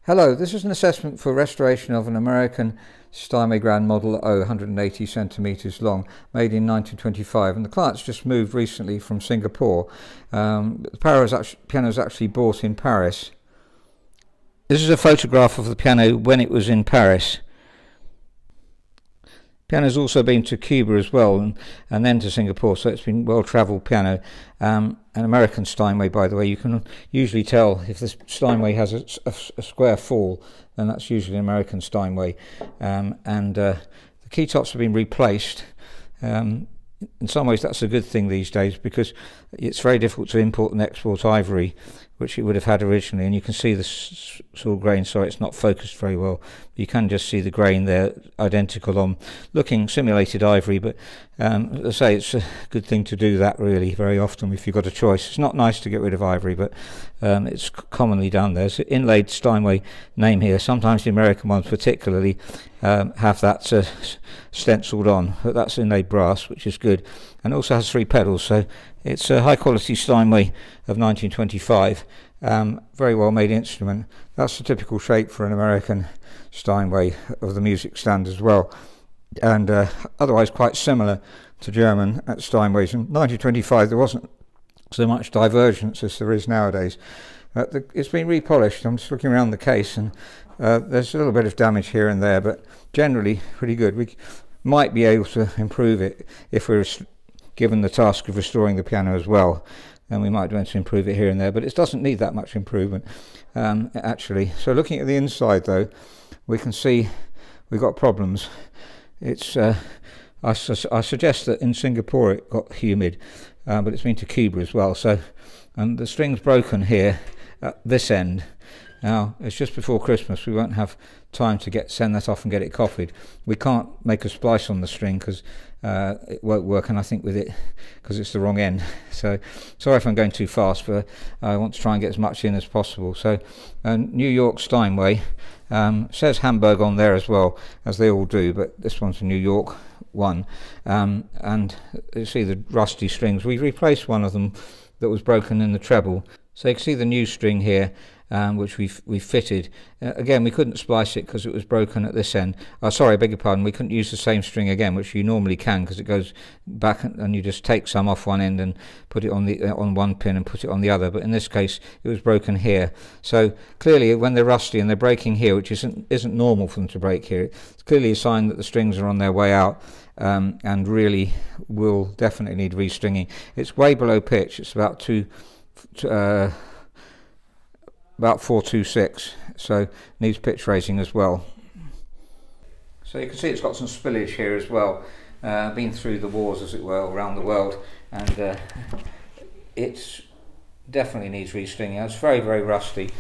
Hello, this is an assessment for restoration of an American Steinway Grand Model O, 180 centimetres long, made in 1925, and the client's just moved recently from Singapore. The piano was actually bought in Paris. This is a photograph of the piano when it was in Paris. Piano's also been to Cuba as well, and then to Singapore, so it's been well-travelled piano. An American Steinway, by the way. You can usually tell if the Steinway has a square fall, then that's usually an American Steinway. The key tops have been replaced. In some ways that's a good thing these days, because it's very difficult to import and export ivory, which it would have had originally, and you can see the sort of grain. Sorry, it's not focused very well. You can just see the grain there, identical on looking simulated ivory, but as I say, it's a good thing to do that really very often if you've got a choice. It's not nice to get rid of ivory, but it's commonly done. There's an inlaid Steinway name here. Sometimes the American ones particularly have that stenciled on, but that's inlaid brass, which is good, and also has 3 pedals, so it's a high quality Steinway of 1925. Very well made instrument. That's the typical shape for an American Steinway of the music stand as well, and otherwise quite similar to German Steinways. In 1925 there wasn't so much divergence as there is nowadays. It's been repolished. I'm just looking around the case, and there's a little bit of damage here and there, but generally pretty good. We might be able to improve it if we're given the task of restoring the piano as well, and we might want to improve it here and there, but it doesn't need that much improvement actually. So looking at the inside though, we can see we've got problems. It's I suggest that in Singapore it got humid, but it's been to Cuba as well. So, and the string's broken here at this end. Now it's just before Christmas, we won't have time to send that off and get it copied. We can't make a splice on the string because it won't work, and I think with it, because it's the wrong end. So sorry if I'm going too fast, but I want to try and get as much in as possible. So New York Steinway, says Hamburg on there as well, as they all do, but this one's a New York one, and you see the rusty strings. We replaced one of them that was broken in the treble, so you can see the new string here, which we fitted. Again, we couldn't splice it because it was broken at this end. Sorry, I beg your pardon, we couldn't use the same string again, which you normally can, because it goes back and you just take some off one end and put it on one pin and put it on the other. But in this case, it was broken here. So clearly, when they're rusty and they're breaking here, which isn't normal for them to break here, it's clearly a sign that the strings are on their way out. And really will definitely need restringing. It's way below pitch. It's about about 426, so needs pitch raising as well. So you can see it's got some spillage here as well, been through the wars as it were around the world, and it definitely needs restringing. It's very, very rusty.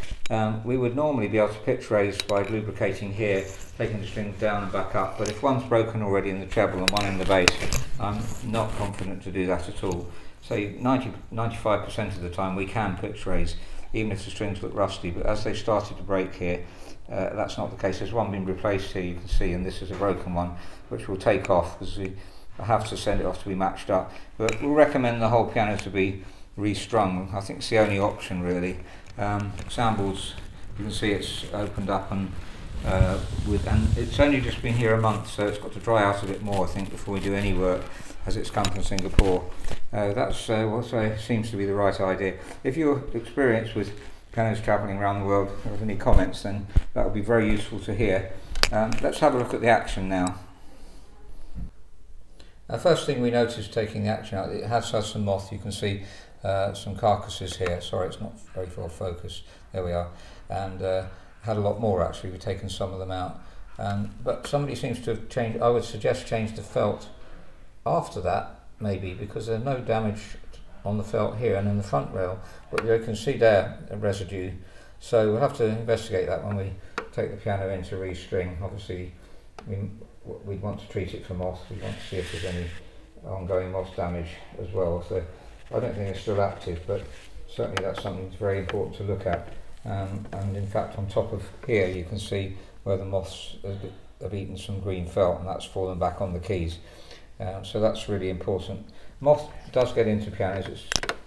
We would normally be able to pitch raise by lubricating here, taking the strings down and back up, but if one's broken already in the treble and one in the bass, I'm not confident to do that at all. So 95% of the time we can pitch raise, even if the strings look rusty, but as they started to break here, that's not the case. There's one being replaced here, you can see, and this is a broken one, which we'll take off because we have to send it off to be matched up. But we'll recommend the whole piano to be restrung. I think it's the only option really. Soundboards, you can see it's opened up, and it's only just been here a month, so it's got to dry out a bit more, I think, before we do any work, as it's come from Singapore. That's what seems to be the right idea. If you're experienced with pianos travelling around the world, or have any comments, then that would be very useful to hear. Let's have a look at the action now. First thing we noticed taking the action out, it has had some moth. You can see some carcasses here. Sorry, it's not very well focused. There we are. And had a lot more actually. We've taken some of them out. But somebody seems to have changed. I would suggest change the felt after that, maybe, because there's no damage on the felt here and in the front rail, but you can see there a residue. So we'll have to investigate that when we take the piano in to restring. Obviously, we'd want to treat it for moth. We'd want to see if there's any ongoing moth damage as well. So I don't think it's still active, but certainly that's something that's very important to look at. And in fact, on top of here, you can see where the moths have eaten some green felt, and that's fallen back on the keys. So that's really important. Moth does get into pianos.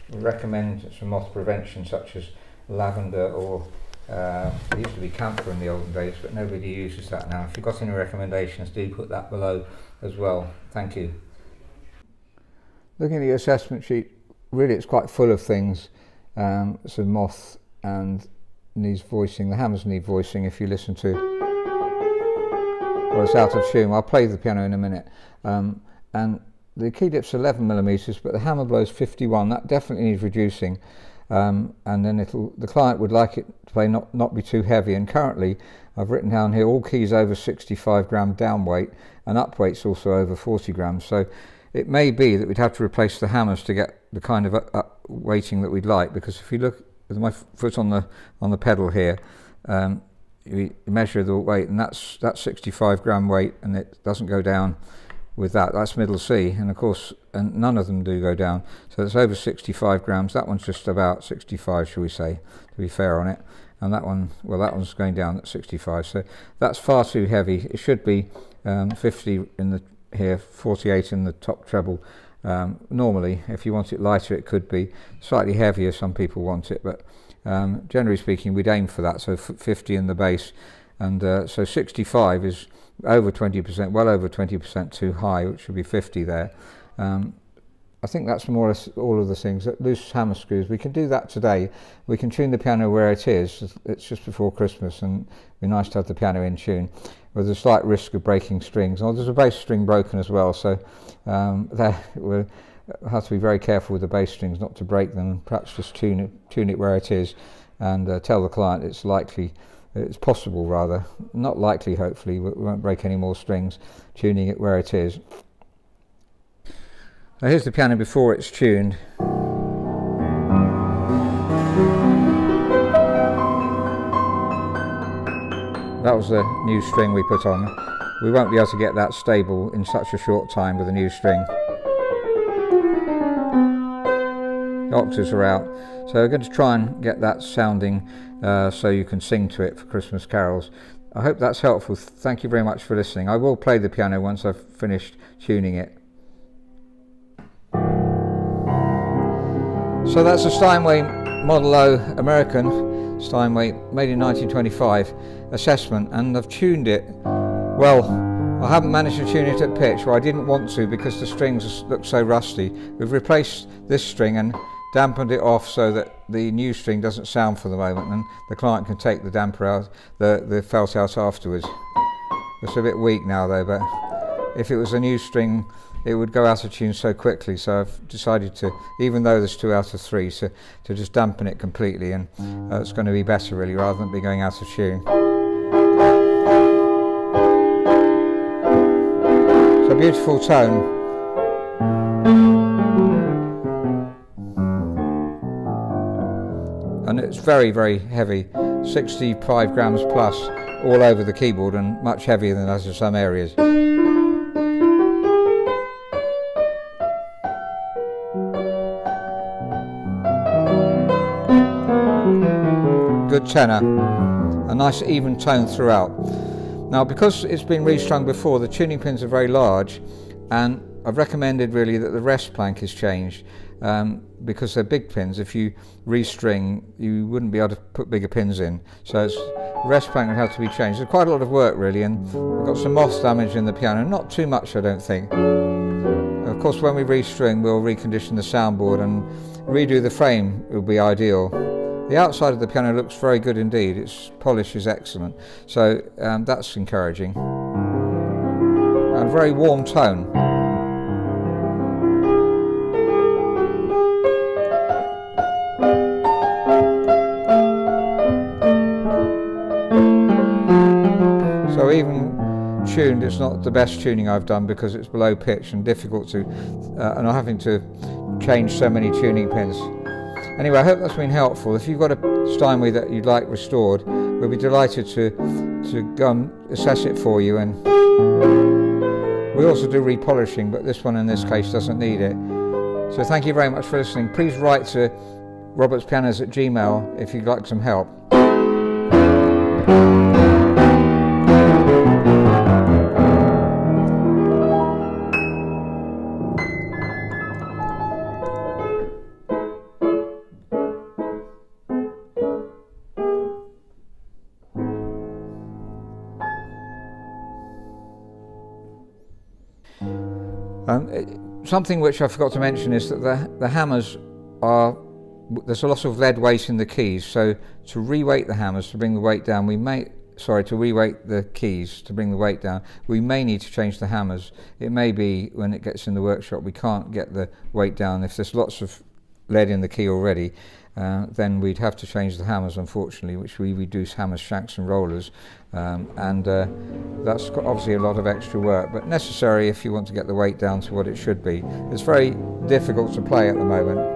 We recommend some moth prevention, such as lavender or It used to be camphor in the olden days, but nobody uses that now. If you've got any recommendations, do put that below as well. Thank you. Looking at the assessment sheet, really it's quite full of things. It's a moth and needs voicing. The hammers need voicing if you listen to, or it's out of tune. I'll play the piano in a minute. And the key dip's 11mm, but the hammer blows 51. That definitely needs reducing. And then the client would like it to play not be too heavy. And currently, I've written down here all keys over 65 gram down weight, and up weight's also over 40 grams. So it may be that we'd have to replace the hammers to get the kind of weighting that we'd like. Because if you look with my foot on the pedal here, you measure the weight, and that's 65 gram weight, and it doesn't go down with that. That's middle C, and of course, and none of them do go down. So it's over 65 grams. That one's just about 65, shall we say, to be fair on it. And that one, well, that one's going down at 65. So that's far too heavy. It should be 50 in the here, 48 in the top treble. Normally, if you want it lighter, it could be slightly heavier. Some people want it, but generally speaking, we'd aim for that. So 50 in the bass, and so 65 is over 20%, well over 20% too high, which would be 50 there. I think that's more or less all of the things. Loose hammer screws, we can do that today. We can tune the piano where it is. It's just before Christmas, and it'd be nice to have the piano in tune, with a slight risk of breaking strings. Oh, there's a bass string broken as well, so we'll have to be very careful with the bass strings not to break them, and perhaps just tune it where it is, and tell the client it's possible rather, not likely hopefully, we won't break any more strings, tuning it where it is. Now here's the piano before it's tuned. That was the new string we put on. We won't be able to get that stable in such a short time with a new string. The octaves are out, so we're going to try and get that sounding so you can sing to it for Christmas carols. I hope that's helpful. Thank you very much for listening. I will play the piano once I've finished tuning it. So that's a Steinway Model O American Steinway, made in 1925, assessment, and I've tuned it. Well, I haven't managed to tune it at pitch, or I didn't want to because the strings look so rusty. We've replaced this string and dampened it off so that the new string doesn't sound for the moment, and the client can take the damper out, the felt out afterwards. It's a bit weak now though, but if it was a new string it would go out of tune so quickly, so I've decided to, even though there's 2 out of 3, to just dampen it completely, and it's going to be better really, rather than be going out of tune. It's a beautiful tone. And it's very, very heavy, 65 grams plus all over the keyboard, and much heavier than that in some areas. Good tenor, a nice even tone throughout. Now, because it's been restrung before, the tuning pins are very large, and I've recommended really that the rest plank is changed, because they're big pins. If you restring, you wouldn't be able to put bigger pins in, so the rest plank would have to be changed. There's quite a lot of work really, and we've got some moth damage in the piano, not too much I don't think. Of course, when we restring, we'll recondition the soundboard and redo the frame. It would be ideal. The outside of the piano looks very good indeed. Its polish is excellent, so that's encouraging. And very warm tone. So even tuned, it's not the best tuning I've done because it's below pitch and difficult to, and I'm having to change so many tuning pins. Anyway, I hope that's been helpful. If you've got a Steinway that you'd like restored, we'll be delighted to go and assess it for you. And we also do repolishing, but this one in this case doesn't need it. So thank you very much for listening. Please write to robertspianos@gmail.com if you'd like some help. Something which I forgot to mention is that the hammers are, there's a lot of lead weight in the keys, so to reweight the hammers to bring the weight down, to reweight the keys to bring the weight down, we may need to change the hammers. It may be when it gets in the workshop we can't get the weight down. If there's lots of lead in the key already, then we'd have to change the hammers, unfortunately, which we reduce hammers, shacks and rollers, and that's obviously a lot of extra work, but necessary if you want to get the weight down to what it should be. It's very difficult to play at the moment.